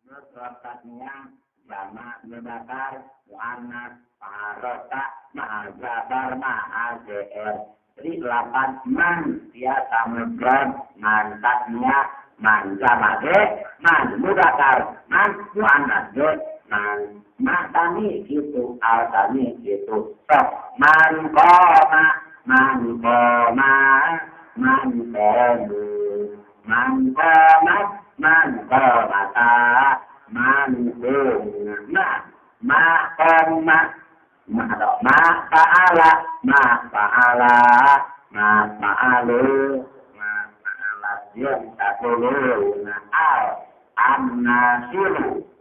Terletaknya jama mudzakkar muannas ma'arota ma'azabar ma'azr. Jadi 8 man biasa mudzakkar mantasnya man jamade man mudzakkar man muannas man tani gitu al tani gitu. So man qoma man qamata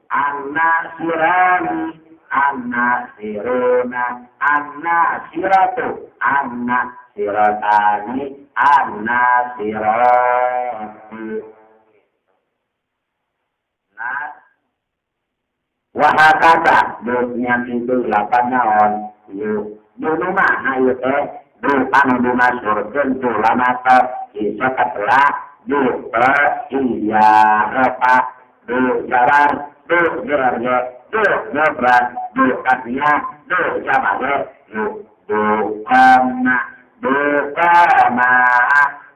an-nasirani an-nasiruna an-nasiratu an-nasiratani an-nasiratu. Wahakata dunia itu 8 naon yuk dulu mah ayo teh du anu dimasurkeun tu lamata bisa katelah du iya apa du jaran du gerarge du ngebran du katnya du jamage du kama du kama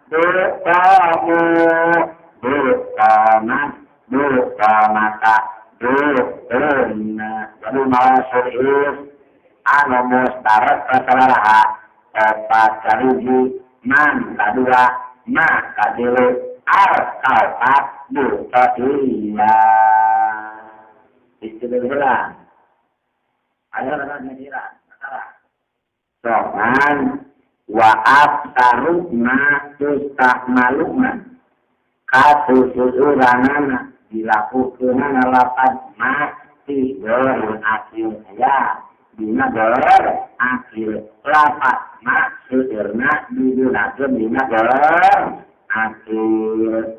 du kamu du kama du kamata jadi mau serius anu mustarat kesalahan opat kaliji man kadua ma kadilu al kalpat du iya istilah ayo kan ngira salah soal wa aftaru ma tustahmaluna kasusuranana dilakukan lapan mati berakhir ya dina berakhir lapan maksudnya digunakan dina berakhir akhir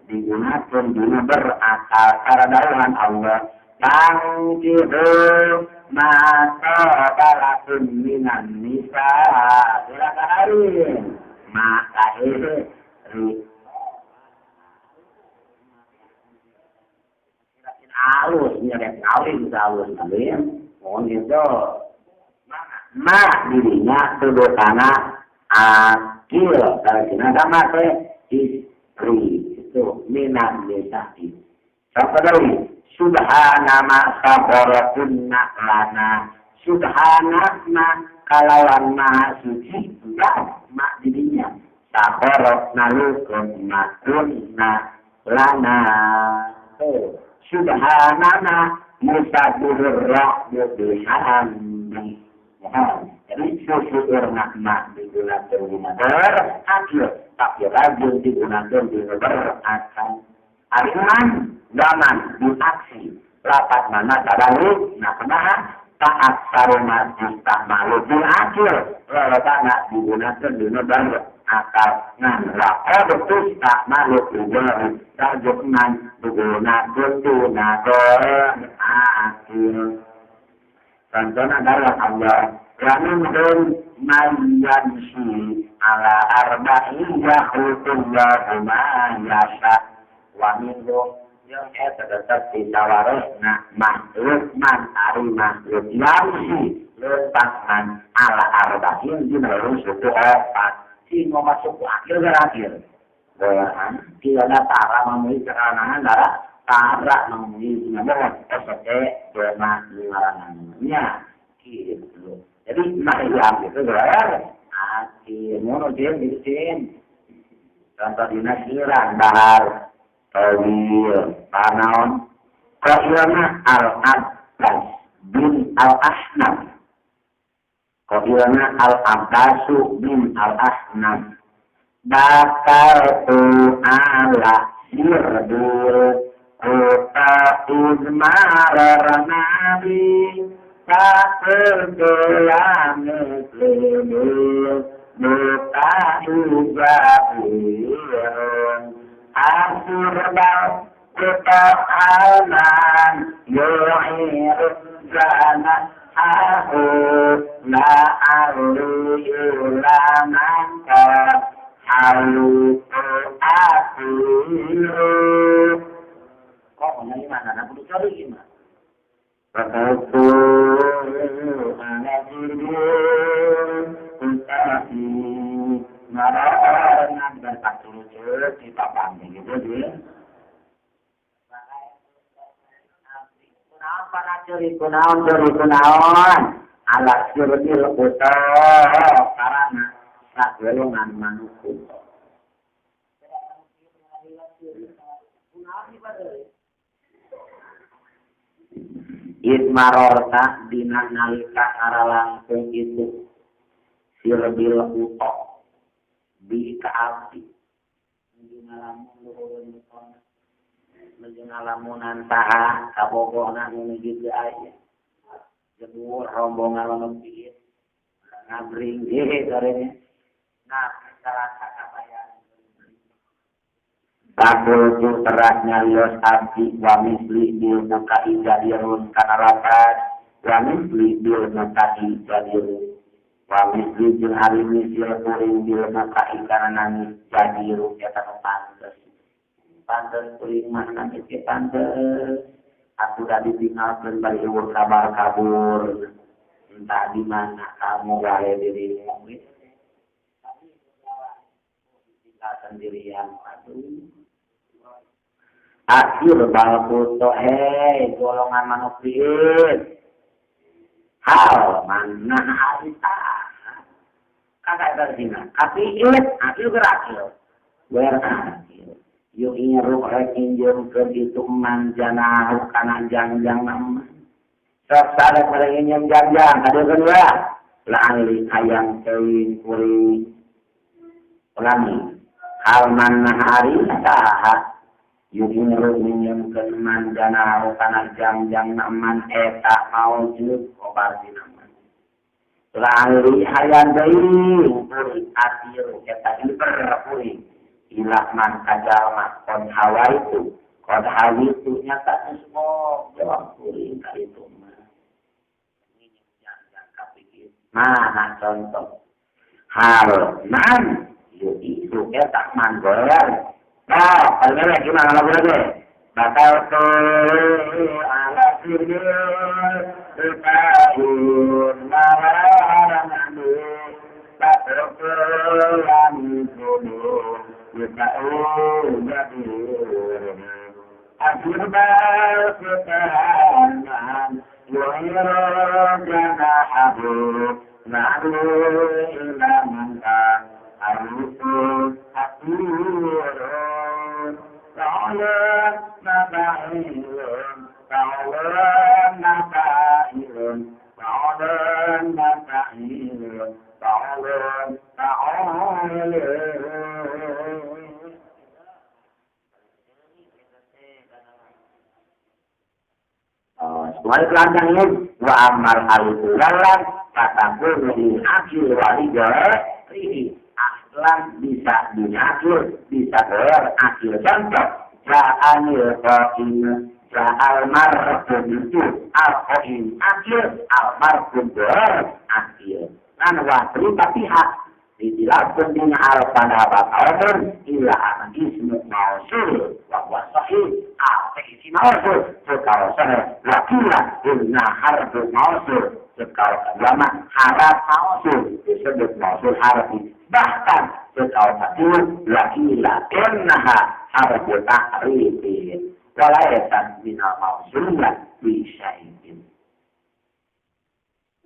digunakan dina berakal karena Allah tangkiru mata balakun minan nisa silakan maka ini alus nyerek kawin alus kalian mohon gitu dirinya tuduh tanah akil kalau kita sama istri itu minat desati siapa dari subhana ma sabarakunna lana subhana ma kalawan maha suci enggak mak dirinya sabarat nalukun makunna lana subhanana musabbihur rahmu bihamdi. Jadi syukur nikmat digunakan di berakhir, tapi rajin digunakan di berakhir. Ariman zaman diaksi rapat mana tadarus nak kena taat sarunat istamalu berakhir lalu digunakan di berakhir. Akal ngan rako betul tak malu juga rajukman digunakan tunakan akhir contohnya adalah Allah yaminun mayyansi ala arba'in yakhluqullahu ma yasha wa minhum yang tetap ditawarin makhluk man ari makhluk yamsi letakkan ala arba'in di dalam suku opat si mau masuk ke akhir berakhir. Tidak ada tara memulih kerangan darah tara memulih dengan SPT dona larangannya gitu. Jadi mariam itu berakhir akhirnya dia bikin contoh di nasiran bahar tawil panaon kailana al-abbas bin al-ahnaf Qabilana al-Abbasu bin al-Ahnaf Bakartu ala sirdur Kota izmarar nabi Kakergelam muslimin Buka ijabirun Asirbal ketahanan Yuhirun zanat Aku la'allu yulamaka haluku asiru sorry gimana? Betul, anak hidup, usahi, ngarangan dan patur kita pandai gitu dia. Kenapa nacuri kunaon? Alat sirbil kuto, karena tak golongan manusia. Ismarorta dina nalika ara langsung itu sirbil utok di kaapi ngalamunan taha kabogonan menuju ke aya jebur rombongan lembit ngabring karenya nah sarata kabayan Takul tu terasnya lios abdi wa misli bil mukai jadirun kanarapat wa misli bil mukai jadirun wa misli jil hari misil kuring bil mukai karanani jadirun kata pantes kuring mas nanti pantes aku dah ditinggalkan bari uur kabar kabur entah di mana kamu wae dirimu tinggal sendirian aduh akhir balputo golongan manusia hal mana harita kagak berzina tapi akhir berakhir berakhir yuk iru rekin jeng ke itu manjana kanan jangjang nama sesada pada ingin jangjang ada kedua lali ayang kewin kuri ulangi hal mana harita Yuhiru minyamkan manjana kana jang-jang naman eta mau juk obar dinaman. Lali hayan deui puri atir eta diperpuri ilah man kajalma kon hawaitu nyata semua jawab puri ka itu mah. Minyam jang-jang kapikir. Mana contoh hal man yuhiru eta man goyang nah, kalau gimana lagu lagi? Bakal tu ala sirbil berkahun marah nanti bakal yang dulu berkahun jadi akhir berkekanan yuhirogana abu nahu ilamankan arusul akhirun ta'alan naba'ilun ta'alan naba'ilun ta'alan naba'ilun ta'alan ta'alan Wali kelanjang ini wa amal al-ulalan kataku di akhir wali rihi aklan bisa diakhir bisa berakhir contoh ja'anil qaim ja'al marhum itu al-qaim akhir al-marhum berakhir kan waktu pihak dijelaskan dengan al-pada bakalkan ila ismu mausul wa sahih apa isi mausul sekal sana lakilah inna harfu mausul sekal agama harap mausul disebut mausul harfi bahkan sekal satu lakilah innaha harfu ta'rifin walayatan minal mausulat bisyai'in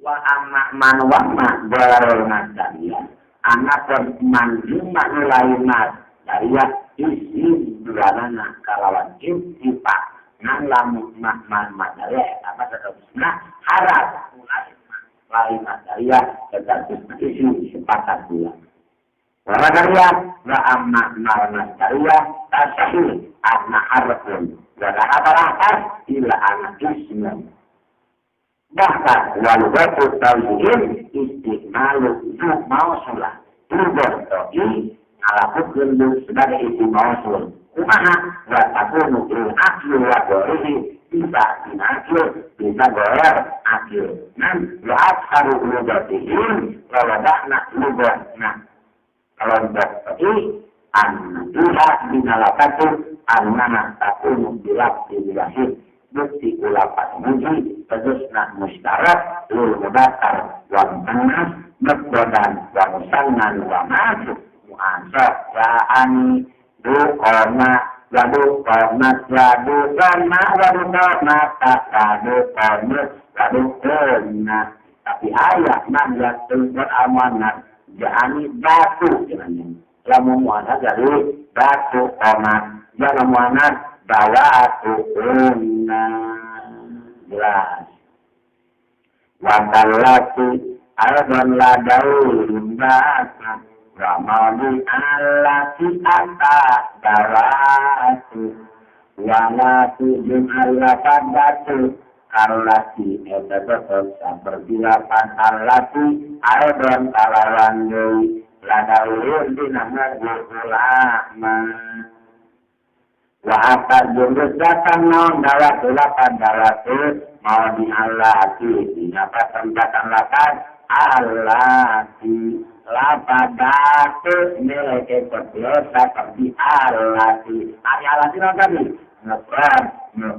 wa amma man wa'ma barul nadalian anak manjuma nulaimat dari isi bulanana kalawan intifak nang lamu man madaya apa terusna harap nulaimat dari terusna isi sepakat bulan wala karya wa amma nalna dari tasahih anna harfun wa apa ila anak ismu bahkan walubatu tawjihin istiqmalu mausulah tubur to'i alaput gendut sebagai isi mausul kumaha wa takunu akhir wa gorihi bisa dinakhir bisa gorer akhir nan wa akharu lubatihim wa wadahna lubatna kalau to'i anna tuha binalakatu annana takunu bilak bilahid bukti ulapan muji terusna mustarak lul mudakar wang anas berdodan wang sangan wang masuk mu'asab ja'ani du'ona wadu komat wadu koma wadu komat wadu komat wadu koma tapi ayat man yakin beramanat ja'ani batu lamun mu'asab jadi batu komat jangan mu'asab bawatu jelas wakallati alban ladau limbasa ramadi alati ata bawatu walati jum'alatan batu alati etetetet seperti lapan alati alban talawan doi ladau dinamar ulama wa apa jurus datang naon dawat ulapan dawat mau di alati apa tempatan lapan alati lapadatu nilai keperdosa seperti alati alati non tadi ngeran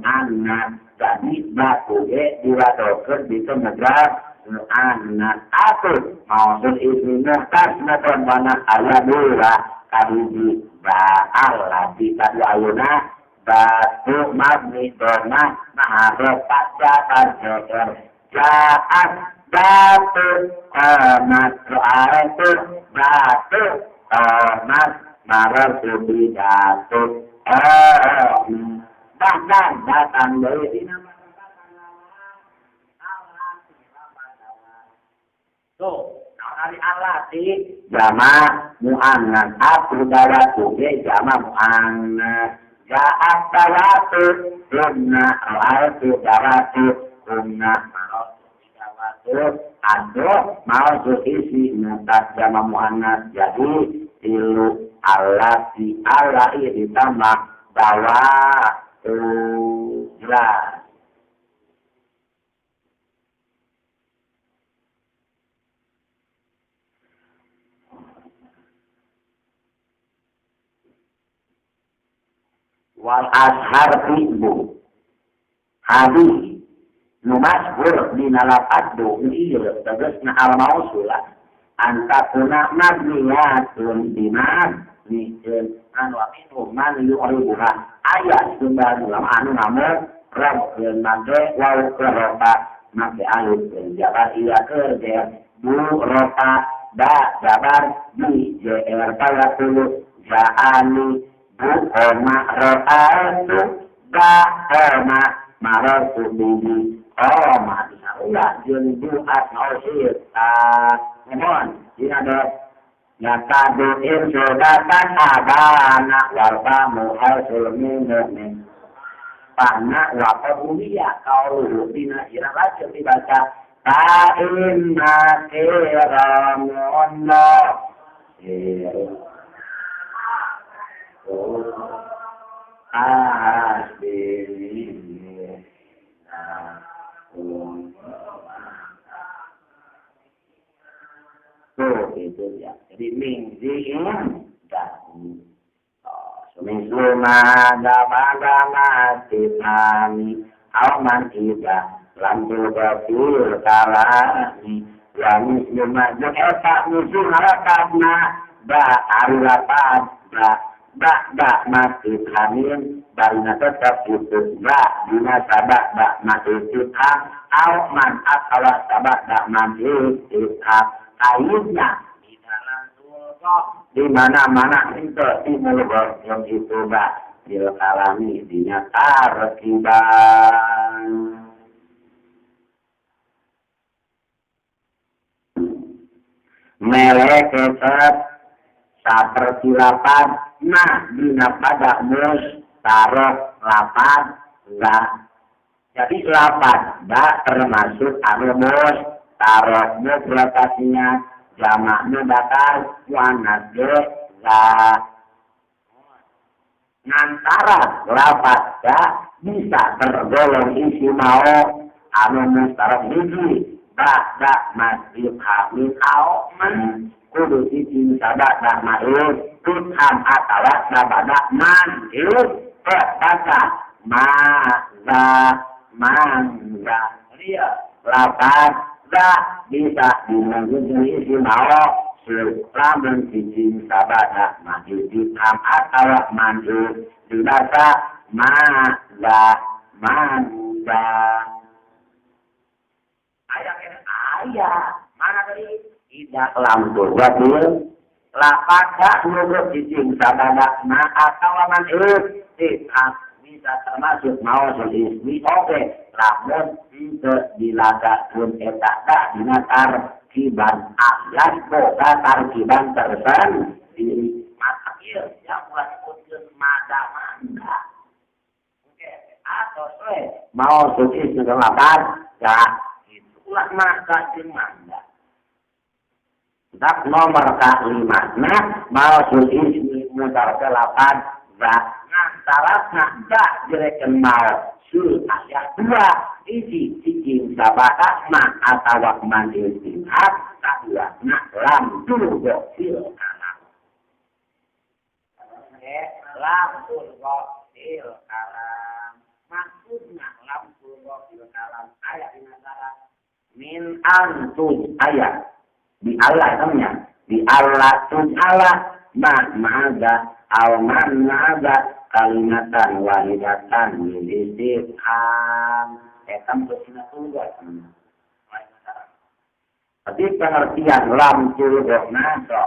anak jadi batu diwadoker di negara anak aku mau berisi ngekas ngeran mana aladura kahiji ba'alati tadu ayuna batu mabni dona maharopat jatan joker jaat batu komat ro'aretu batu komat marar subi datu bahkan datang dari tuh hari alati jama mu'annas aku dawatu jama mu'annas ja'at dawatu kunna alatu dawatu kunna ado mau isi natas jama mu'annas jadi ilu alati alai ditambah dawatu jelas. Wal ashar fi'bu hadis numasbur dinalapadu iya tegasna al-mausulah antakuna mabniyatun biman nijen anu aminu man yu'ribuha ayat sumber dalam anu namun rab dan mage wal kerota mage alif jabar iya kerja bu rota da jabar di jr pada tulu ja'ani Oma ro'atu ba'oma maratu bihi oma disaulah jeung buat nausir mohon ini ada yakadu insodatan abana warbamu hasul minum pana wapabulia kaulu dina irang raja dibaca ta'inna kiramunna itu ya. Jadi mingzin dahu. Semisluma dabagama titani auman ida lampu kafir kalani ya misluma jeka musuh harakatna ba arilapan ba mati hamil barina tetap itu ba dina sabak ba mati kita au man akala sabak ba mati kita ayatnya di dalam surga di mana-mana itu timul yang itu ba bil kalami dinya tarkiban melek tetap seperti lapan, nah dina pada mus taruh lapan enggak. Jadi lapan enggak termasuk anu mus taruh mus lokasinya jamaknya bakal wanat enggak. Ngantara lapan enggak bisa tergolong isi mau anu mus taruh hiji enggak masih hamil man. Kudu izin sadak dak mail tuhan atawa sabada man baca maza mangga dia lapan dah bisa dimanggung isi mau lamun cicing sabada maju ditam atau maju dibasa maza mangga ayah mana tadi tidak lampu wabil lapada nurut cicing sabada na atau manut tidak bisa termasuk mau selismi oke lamun tidak dilagakan etak dah dinatar kiban ayat boga tarkiban tersan di mata il yang mulai ikutkan mada mangga oke atau mau sukses dengan lapan ya itulah maka jeung mangga tak nomor kelima nah mau sukses mutar ke lapan ya ngantarasna dah direken mau sur ayat 2 isi cicing sabada ma atau mandil tingkat kedua nak lam turbo fil kalam lam turbo fil kalam maksudnya lam turbo fil kalam ayat ini adalah min antus ayat di Allah namanya di Allah tun Allah ma'aga aw ma'aga kalimatan wahidatan milisifham etam kesina tunggal tapi pengertian lam turbo naso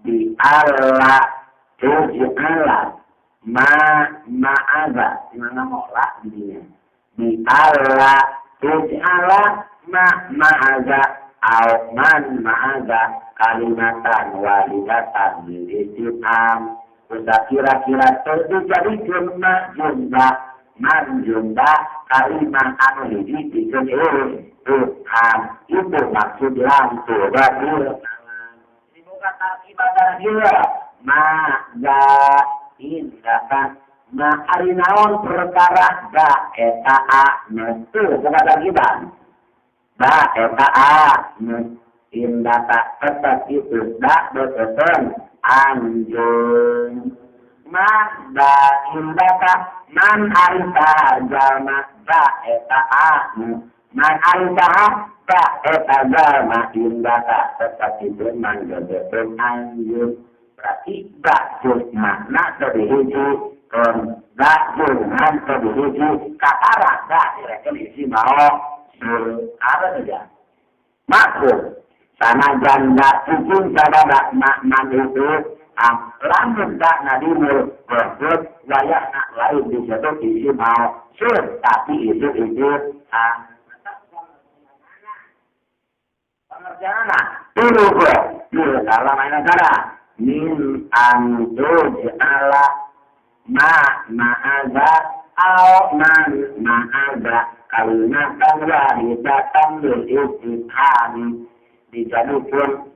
di Allah tuji Allah ma'aga dimana mola di Allah tuji Allah ma'aga aw ma'aga kalimatan wahidatan milisifham sudah kira-kira terjadi jumlah manjumlah kalimat anu hiji bikin Tuhan itu maksud lam turba fil kalam ini bukan ibadah dia maga indakan ma ari naon perkara da eta a metu bukan ibadah da eta a indaka tetap itu da betul anjung mada indaka man arita jalma da eta anu man arita da eta jalma indaka tetap itu manggil anjung berarti ba'jul makna terhiji kon ba'jul man terhiji kakara da direkan isi mau ada saja maksud sana janda cicing sabada makna itu lamun tak nadimul berbuat layak nak lain di situ isi mau tapi itu pengertian dulu kalau main negara min antuj ala ma'aza au ma'aza kalimatan wahidatan lil istifham dijadikan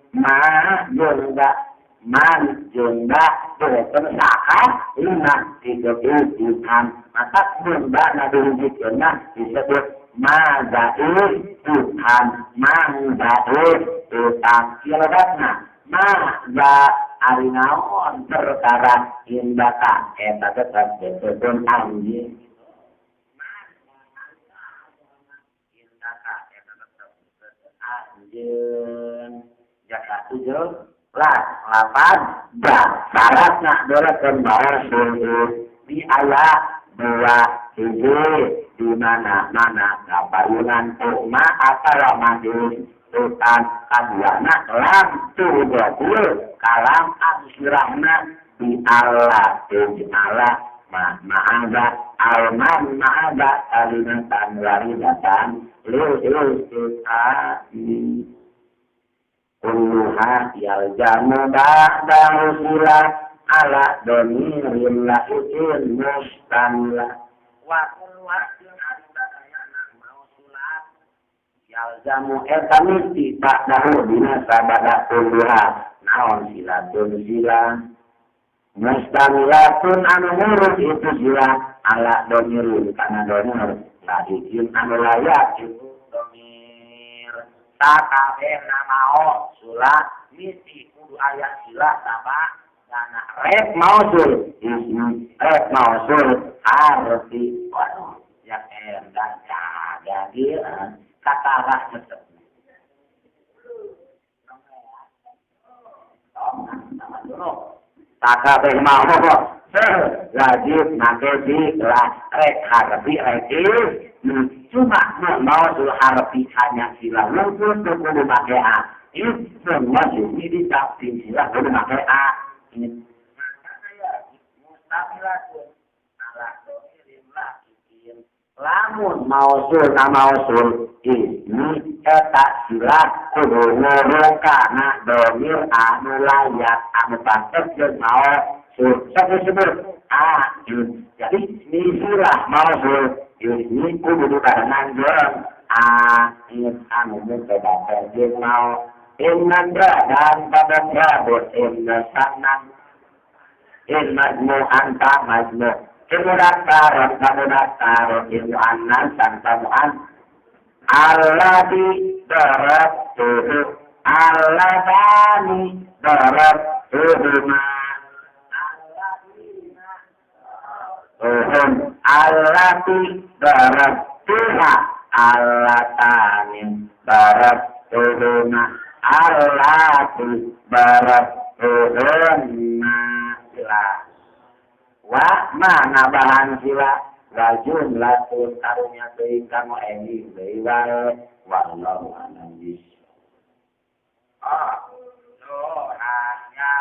man junda berpendapat lima tiga istifham maka junda nabi hijiknya disebut mazair istifham mangzair istifham kilodatna maza arinaon perkara indaka eta tetap disebut anjing jaka 7 lapan syaratnya adalah kembaran di ayat 2 di mana-mana kapayunan umma atau mandiri utan kaduana lam turubul kalam akhirahna di Allah di Allah ma'aga alman ma'aga kalimatan waridatan lil kulluha yaljamu ba'dahu sila ala domirin la'itin mustamila wa kulluha yang ada anak mau sulat yaljamu etamiti ba'dahu dina sabada kulluha naon silatun sila mustamilatun anu nurut itu sila ala domirin karena domir la'itin anu layak itu kabeh namao sulat misi kudu aya sila sama dana rep mausul arti waduh yang dan jadi kata tetap tak mau wajib nanti lah harfi cuma mau harfi hanya sila luput perlu pakai a ini semua ini dicapin sila perlu pakai a ini lamun mausul na mausul ini tak sila kudu ngurung kana domir anu layak anu pantes jeung mausul sebut jadi ini sila mausul ini kudu karenan jeung ini anu mutabakar jeung mau innandra dan pada jabut inna sanang in majmu anta majmu ilmu daktar ilmu anan santamuan alladhi darabtuhu alladani darabtuhuma alladhi darabtuha allatani darabtuhuma alladhi darabtuhuma wa mana bahan sila wajun latun karunya teuing kamu ini deui wae wallahu a'lam bishawab. Oh, hanya